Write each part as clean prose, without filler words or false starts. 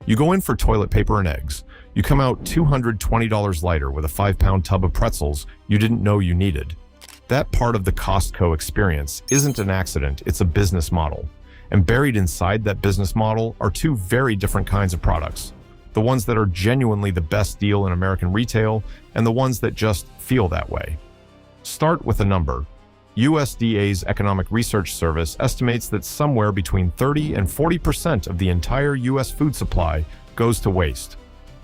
You go in for toilet paper and eggs. You come out $220 lighter with a 5-pound tub of pretzels you didn't know you needed. That part of the Costco experience isn't an accident, it's a business model. And buried inside that business model are two very different kinds of products. The ones that are genuinely the best deal in American retail, and the ones that just feel that way. Start with a number. USDA's Economic Research Service estimates that somewhere between 30 and 40% of the entire US food supply goes to waste.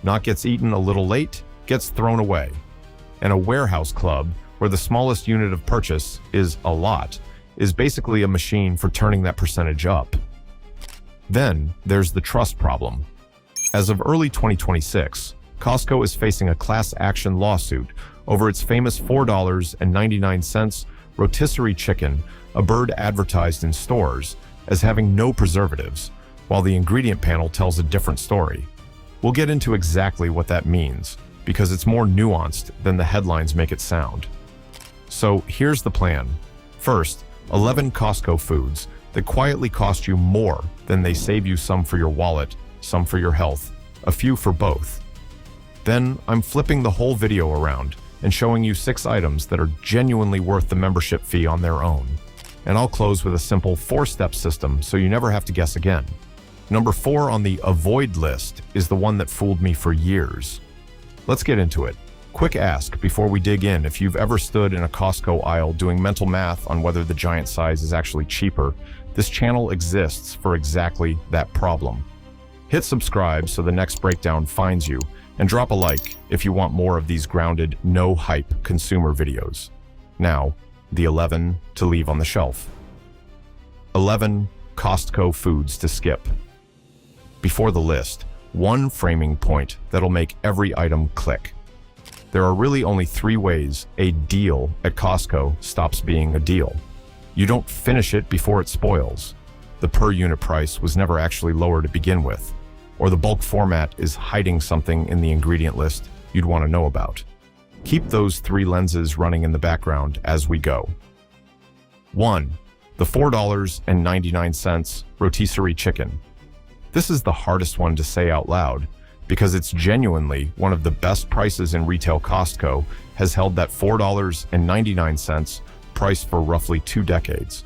Not gets eaten a little late, gets thrown away. And a warehouse club, where the smallest unit of purchase is a lot, is basically a machine for turning that percentage up. Then there's the trust problem. As of early 2026, Costco is facing a class action lawsuit over its famous $4.99 rotisserie chicken, a bird advertised in stores as having no preservatives, while the ingredient panel tells a different story. We'll get into exactly what that means, because it's more nuanced than the headlines make it sound. So here's the plan. First, 11 Costco foods that quietly cost you more than they save you, some for your wallet, some for your health, a few for both. Then I'm flipping the whole video around and showing you 6 items that are genuinely worth the membership fee on their own. And I'll close with a simple 4-step system so you never have to guess again. Number 4 on the avoid list is the one that fooled me for years. Let's get into it. Quick ask before we dig in: if you've ever stood in a Costco aisle doing mental math on whether the giant size is actually cheaper, this channel exists for exactly that problem. Hit subscribe so the next breakdown finds you, and drop a like if you want more of these grounded, no-hype consumer videos. Now, the 11 to leave on the shelf. 11 Costco foods to skip. Before the list, one framing point that'll make every item click. There are really only 3 ways a deal at Costco stops being a deal. You don't finish it before it spoils. The per unit price was never actually lower to begin with. Or the bulk format is hiding something in the ingredient list you'd want to know about. Keep those 3 lenses running in the background as we go. 1. The $4.99 rotisserie chicken. This is the hardest one to say out loud, because it's genuinely one of the best prices in retail. Costco has held that $4.99 price for roughly 2 decades.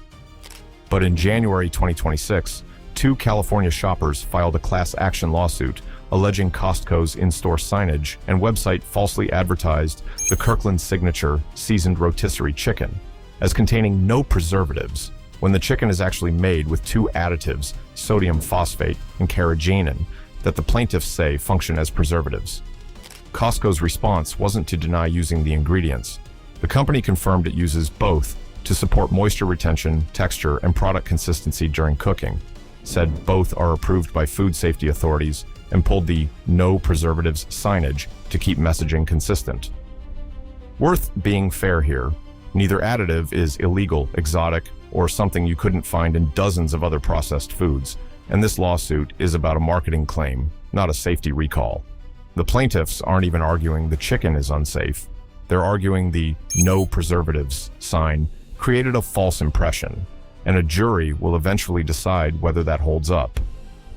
But in January 2026, 2 California shoppers filed a class action lawsuit alleging Costco's in-store signage and website falsely advertised the Kirkland Signature seasoned rotisserie chicken as containing no preservatives, when the chicken is actually made with 2 additives, sodium phosphate and carrageenan, that the plaintiffs say function as preservatives. Costco's response wasn't to deny using the ingredients. The company confirmed it uses both to support moisture retention, texture, and product consistency during cooking, said both are approved by food safety authorities, and pulled the no preservatives signage to keep messaging consistent. Worth being fair here, neither additive is illegal, exotic, or something you couldn't find in dozens of other processed foods, and this lawsuit is about a marketing claim, not a safety recall. The plaintiffs aren't even arguing the chicken is unsafe. They're arguing the no preservatives sign created a false impression, and a jury will eventually decide whether that holds up.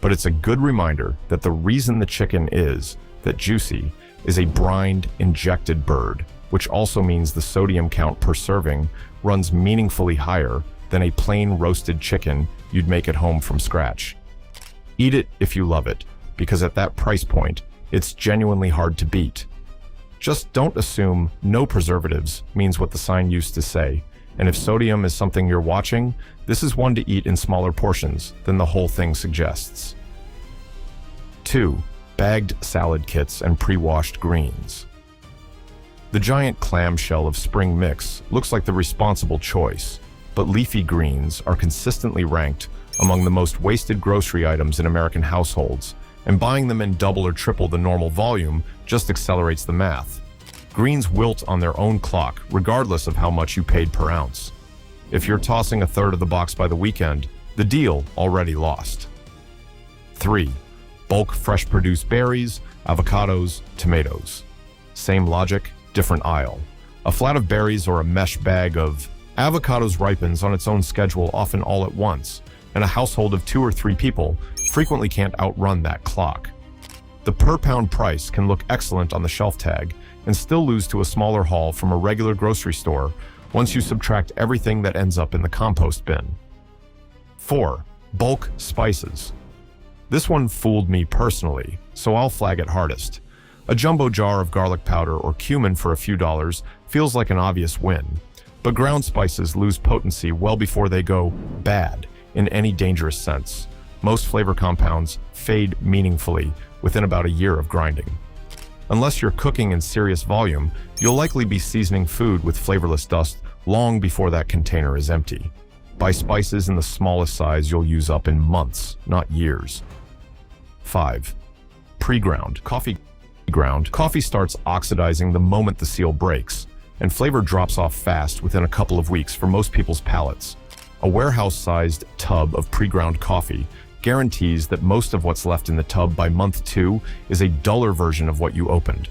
But it's a good reminder that the reason the chicken is that juicy is a brined, injected bird, which also means the sodium count per serving runs meaningfully higher than a plain roasted chicken you'd make at home from scratch. Eat it if you love it, because at that price point, it's genuinely hard to beat. Just don't assume no preservatives means what the sign used to say, and if sodium is something you're watching, this is one to eat in smaller portions than the whole thing suggests. 2. Bagged salad kits and pre-washed greens. The giant clamshell of spring mix looks like the responsible choice, but leafy greens are consistently ranked among the most wasted grocery items in American households, and buying them in double or triple the normal volume just accelerates the math. Greens wilt on their own clock, regardless of how much you paid per ounce. If you're tossing a third of the box by the weekend, the deal already lost. 3. Bulk fresh produced berries, avocados, tomatoes. Same logic, different aisle. A flat of berries or a mesh bag of avocados ripens on its own schedule, often all at once, and a household of 2 or 3 people frequently can't outrun that clock. The per-pound price can look excellent on the shelf tag and still lose to a smaller haul from a regular grocery store once you subtract everything that ends up in the compost bin. 4. Bulk spices. This one fooled me personally, so I'll flag it hardest. A jumbo jar of garlic powder or cumin for a few dollars feels like an obvious win, but ground spices lose potency well before they go bad in any dangerous sense. Most flavor compounds fade meaningfully within about a year of grinding. Unless you're cooking in serious volume, you'll likely be seasoning food with flavorless dust long before that container is empty. Buy spices in the smallest size you'll use up in months, not years. 5. Pre-ground coffee. Ground coffee starts oxidizing the moment the seal breaks, and flavor drops off fast within a couple of weeks for most people's palates. A warehouse-sized tub of pre-ground coffee guarantees that most of what's left in the tub by month 2 is a duller version of what you opened.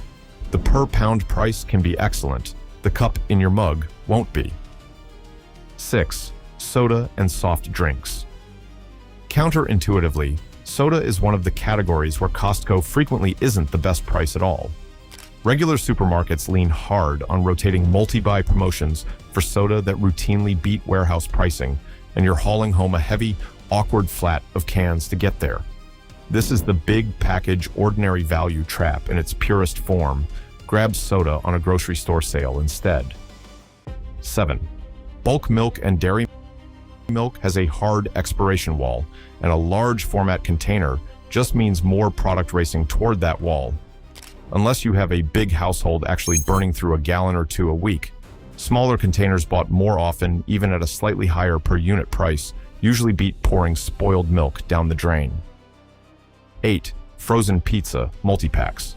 The per-pound price can be excellent. The cup in your mug won't be. 6. Soda and soft drinks. Counterintuitively, soda is one of the categories where Costco frequently isn't the best price at all. Regular supermarkets lean hard on rotating multi-buy promotions for soda that routinely beat warehouse pricing, and you're hauling home a heavy, awkward flat of cans to get there. This is the big package ordinary value trap in its purest form. Grab soda on a grocery store sale instead. 7. Bulk milk and dairy milk has a hard expiration wall, and a large format container just means more product racing toward that wall. Unless you have a big household actually burning through a gallon or two a week, smaller containers bought more often, even at a slightly higher per unit price, usually beat pouring spoiled milk down the drain. 8. Frozen pizza multi-packs.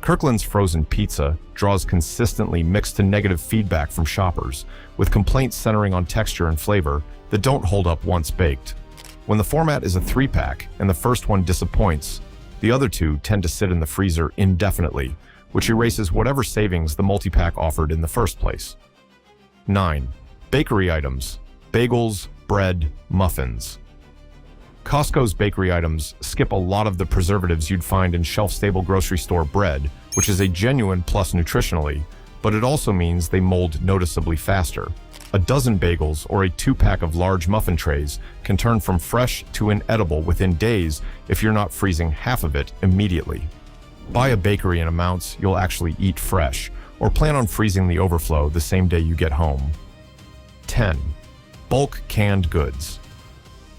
Kirkland's frozen pizza draws consistently mixed to negative feedback from shoppers, with complaints centering on texture and flavor that don't hold up once baked. When the format is a 3-pack and the first one disappoints, the other two tend to sit in the freezer indefinitely, which erases whatever savings the multi-pack offered in the first place. 9. Bakery items. Bagels, bread, muffins. Costco's bakery items skip a lot of the preservatives you'd find in shelf-stable grocery store bread, which is a genuine plus nutritionally, but it also means they mold noticeably faster. A dozen bagels or a 2-pack of large muffin trays can turn from fresh to inedible within days if you're not freezing half of it immediately. Buy a bakery in amounts you'll actually eat fresh, or plan on freezing the overflow the same day you get home. 10. Bulk canned goods.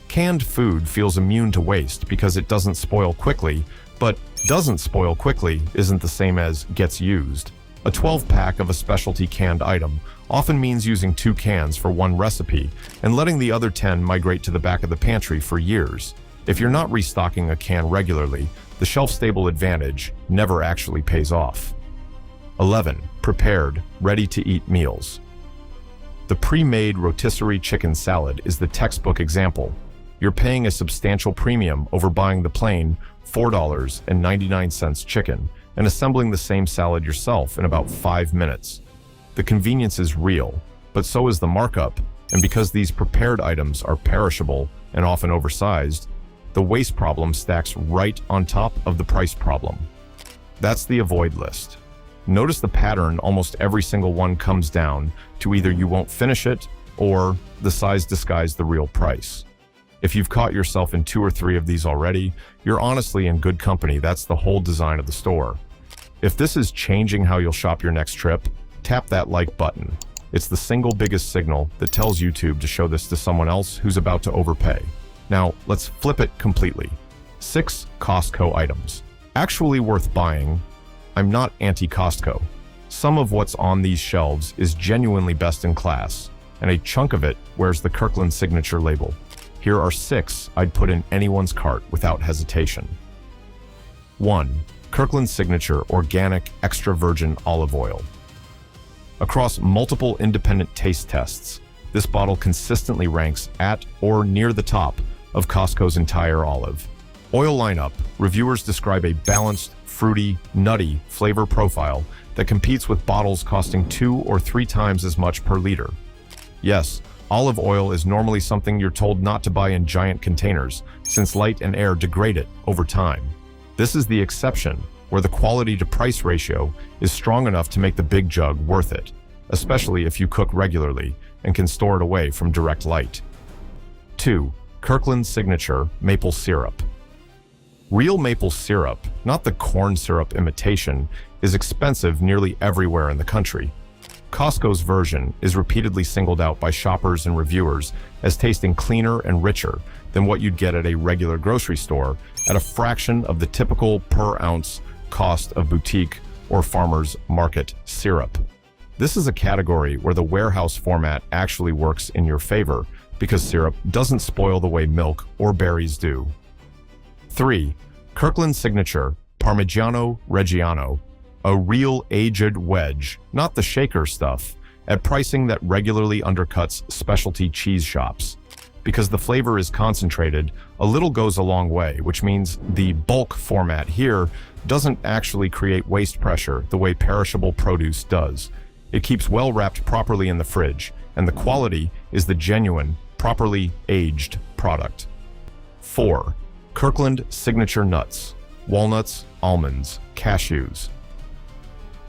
Canned food feels immune to waste because it doesn't spoil quickly, but doesn't spoil quickly isn't the same as gets used. A 12-pack of a specialty canned item often means using 2 cans for one recipe and letting the other 10 migrate to the back of the pantry for years. If you're not restocking a can regularly, the shelf-stable advantage never actually pays off. 11. Prepared, ready-to-eat meals. The pre-made rotisserie chicken salad is the textbook example. You're paying a substantial premium over buying the plain $4.99 chicken and assembling the same salad yourself in about 5 minutes. The convenience is real, but so is the markup, and because these prepared items are perishable and often oversized, the waste problem stacks right on top of the price problem. That's the avoid list. Notice the pattern. Almost every single one comes down to either you won't finish it or the size disguised the real price. If you've caught yourself in 2 or 3 of these already, you're honestly in good company. That's the whole design of the store. If this is changing how you'll shop your next trip, tap that like button. It's the single biggest signal that tells YouTube to show this to someone else who's about to overpay. Now, let's flip it completely. 6 Costco items. Actually worth buying. I'm not anti-Costco. Some of what's on these shelves is genuinely best in class, and a chunk of it wears the Kirkland signature label. Here are 6 I'd put in anyone's cart without hesitation. 1. Kirkland Signature Organic Extra Virgin Olive Oil. Across multiple independent taste tests, this bottle consistently ranks at or near the top of Costco's entire olive oil lineup. Reviewers describe a balanced, fruity, nutty flavor profile that competes with bottles costing 2 or 3 times as much per liter. Yes, olive oil is normally something you're told not to buy in giant containers, since light and air degrade it over time. This is the exception, where the quality to price ratio is strong enough to make the big jug worth it, especially if you cook regularly and can store it away from direct light. 2. Kirkland Signature Maple Syrup. Real maple syrup, not the corn syrup imitation, is expensive nearly everywhere in the country. Costco's version is repeatedly singled out by shoppers and reviewers as tasting cleaner and richer than what you'd get at a regular grocery store at a fraction of the typical per-ounce cost of boutique or farmer's market syrup. This is a category where the warehouse format actually works in your favor because syrup doesn't spoil the way milk or berries do. 3. Kirkland Signature Parmigiano Reggiano. A real aged wedge, not the shaker stuff, at pricing that regularly undercuts specialty cheese shops. Because the flavor is concentrated, a little goes a long way, which means the bulk format here doesn't actually create waste pressure the way perishable produce does. It keeps well wrapped properly in the fridge, and the quality is the genuine, properly aged product. 4. Kirkland Signature Nuts. Walnuts, almonds, cashews.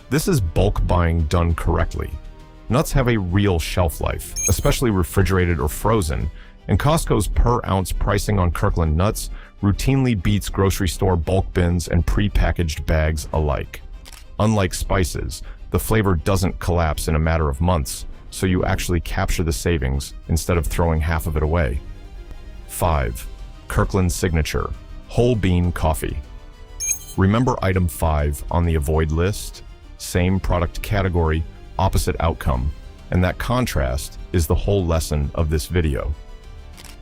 This is bulk buying done correctly. Nuts have a real shelf life, especially refrigerated or frozen, and Costco's per-ounce pricing on Kirkland nuts routinely beats grocery store bulk bins and pre-packaged bags alike. Unlike spices, the flavor doesn't collapse in a matter of months, so you actually capture the savings instead of throwing half of it away. 5. Kirkland Signature Whole Bean Coffee. Remember item 5 on the avoid list? Same product category, opposite outcome, and that contrast is the whole lesson of this video.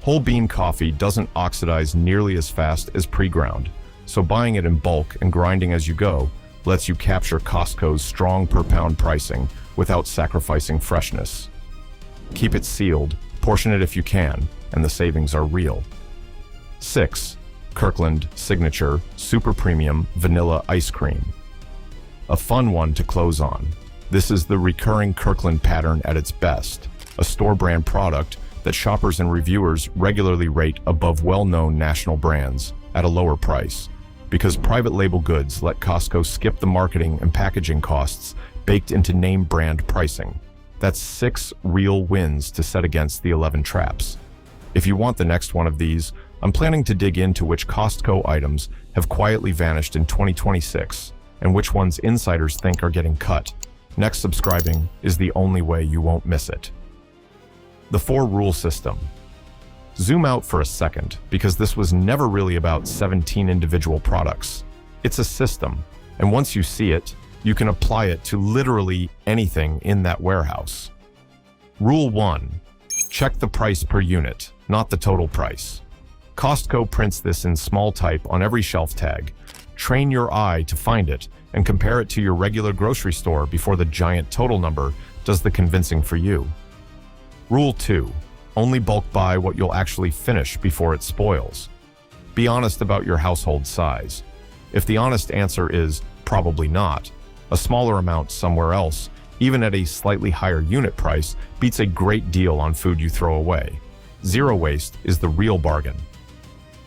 Whole bean coffee doesn't oxidize nearly as fast as pre-ground, so buying it in bulk and grinding as you go lets you capture Costco's strong per-pound pricing without sacrificing freshness. Keep it sealed, portion it if you can, and the savings are real. 6. Kirkland Signature Super Premium Vanilla Ice Cream. A fun one to close on. This is the recurring Kirkland pattern at its best, a store brand product that shoppers and reviewers regularly rate above well-known national brands at a lower price, because private label goods let Costco skip the marketing and packaging costs baked into name brand pricing. That's 6 real wins to set against the 11 traps. If you want the next one of these, I'm planning to dig into which Costco items have quietly vanished in 2026 and which ones insiders think are getting cut. Next, subscribing is the only way you won't miss it. The 4-rule system. Zoom out for a second, because this was never really about 17 individual products. It's a system, and once you see it, you can apply it to literally anything in that warehouse. Rule 1. Check the price per unit, not the total price. Costco prints this in small type on every shelf tag. Train your eye to find it and compare it to your regular grocery store before the giant total number does the convincing for you. Rule 2. Only bulk buy what you'll actually finish before it spoils. Be honest about your household size. If the honest answer is probably not, a smaller amount somewhere else, even at a slightly higher unit price, beats a great deal on food you throw away. Zero waste is the real bargain.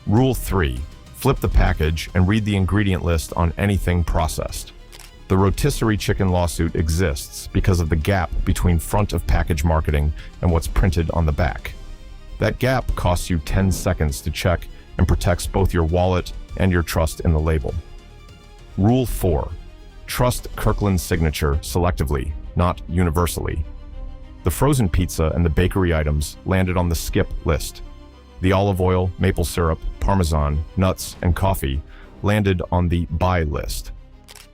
Rule 3. Flip the package and read the ingredient list on anything processed. The rotisserie chicken lawsuit exists because of the gap between front of package marketing and what's printed on the back. That gap costs you 10 seconds to check and protects both your wallet and your trust in the label. Rule 4. Trust Kirkland Signature selectively, not universally. The frozen pizza and the bakery items landed on the skip list. The olive oil, maple syrup, parmesan, nuts, and coffee landed on the buy list.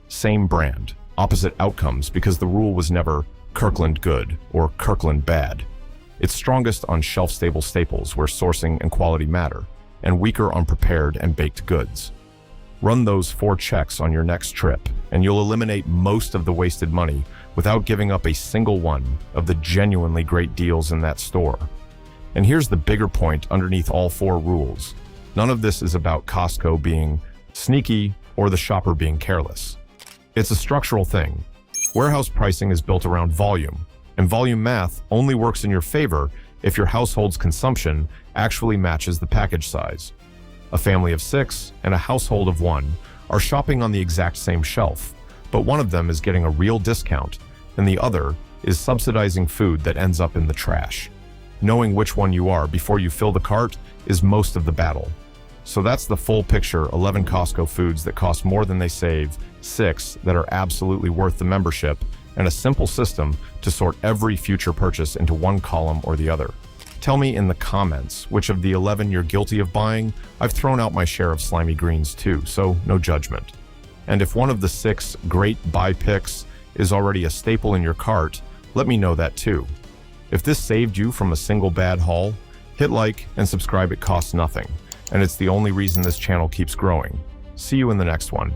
Same brand, opposite outcomes because the rule was never Kirkland good or Kirkland bad. It's strongest on shelf-stable staples where sourcing and quality matter, and weaker on prepared and baked goods. Run those 4 checks on your next trip, and you'll eliminate most of the wasted money without giving up a single one of the genuinely great deals in that store. And here's the bigger point underneath all 4 rules. None of this is about Costco being sneaky or the shopper being careless. It's a structural thing. Warehouse pricing is built around volume, and volume math only works in your favor if your household's consumption actually matches the package size. A family of 6 and a household of 1 are shopping on the exact same shelf, but one of them is getting a real discount, and the other is subsidizing food that ends up in the trash. Knowing which one you are before you fill the cart is most of the battle. So that's the full picture: 11 Costco foods that cost more than they save, 6 that are absolutely worth the membership, and a simple system to sort every future purchase into one column or the other. Tell me in the comments which of the 11 you're guilty of buying. I've thrown out my share of slimy greens too, so no judgment. And if one of the 6 great buy picks is already a staple in your cart, let me know that too. If this saved you from a single bad haul, hit like and subscribe. It costs nothing, and it's the only reason this channel keeps growing. See you in the next one.